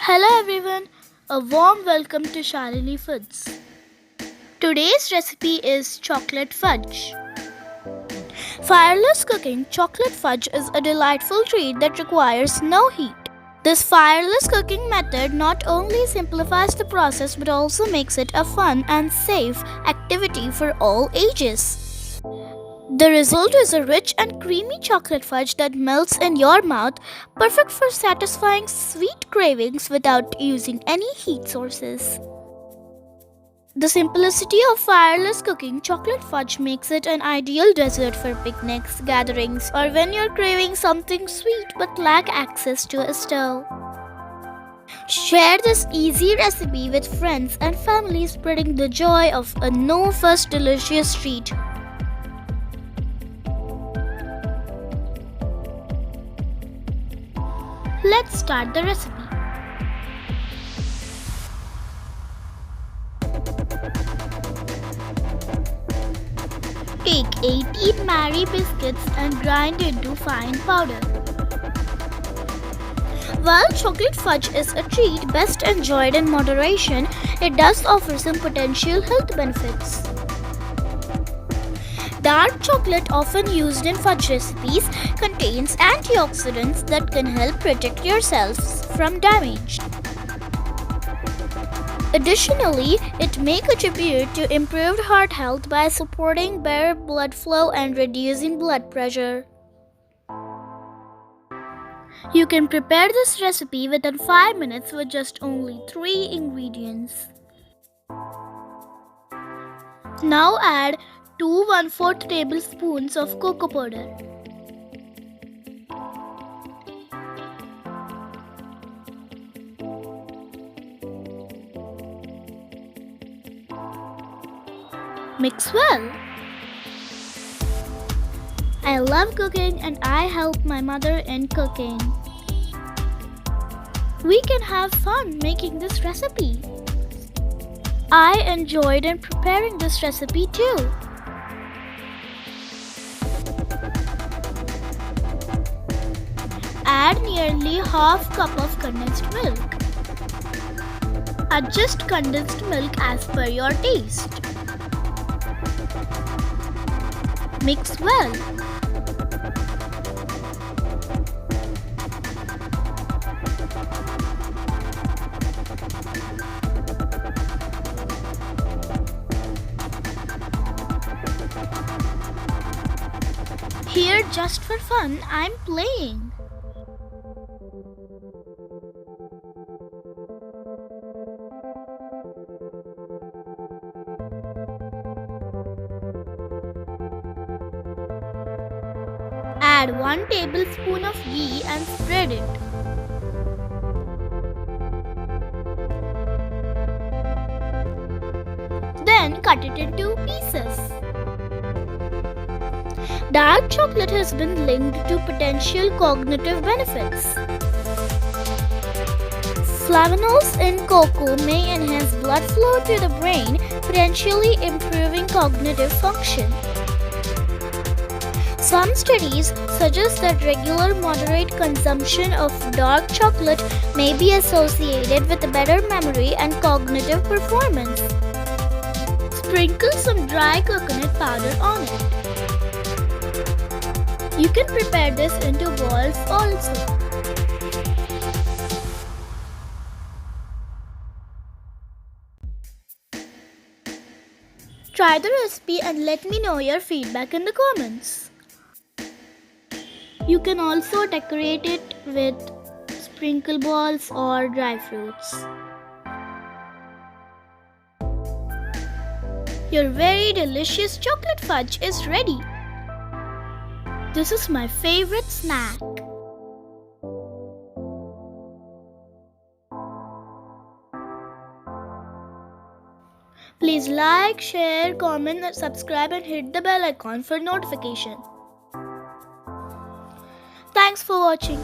Hello everyone, a warm welcome to Shalini Foods. Today's recipe is chocolate fudge. Fireless cooking chocolate fudge is a delightful treat that requires no heat. This fireless cooking method not only simplifies the process but also makes it a fun and safe activity for all ages. The result is a rich and creamy chocolate fudge that melts in your mouth, perfect for satisfying sweet cravings without using any heat sources. The simplicity of fireless cooking chocolate fudge makes it an ideal dessert for picnics, gatherings, or when you're craving something sweet but lack access to a stove. Share this easy recipe with friends and family, spreading the joy of a no-fuss delicious treat. Let's start the recipe. Take 18 Marie biscuits and grind into fine powder. While chocolate fudge is a treat best enjoyed in moderation, it does offer some potential health benefits. Dark chocolate, often used in fudge recipes, contains antioxidants that can help protect your cells from damage. Additionally, it may contribute to improved heart health by supporting better blood flow and reducing blood pressure. You can prepare this recipe within 5 minutes with just only 3 ingredients. Now add 2 1/4 tablespoons of cocoa powder. Mix well. I love cooking and I help my mother in cooking. We can have fun making this recipe. I enjoyed in preparing this recipe too. Add nearly half cup of condensed milk. Adjust condensed milk as per your taste. Mix well. Here, just for fun, I'm playing. Add 1 tablespoon of ghee and spread it. Then cut it into pieces. Dark chocolate has been linked to potential cognitive benefits. Flavonols in cocoa may enhance blood flow to the brain, potentially improving cognitive function. Some studies suggest that regular moderate consumption of dark chocolate may be associated with better memory and cognitive performance. Sprinkle some dry coconut powder on it. You can prepare this into balls also. Try the recipe and let me know your feedback in the comments. You can also decorate it with sprinkle balls or dry fruits. Your very delicious chocolate fudge is ready. This is my favorite snack. Please like, share, comment, subscribe and hit the bell icon for notification. Thanks for watching.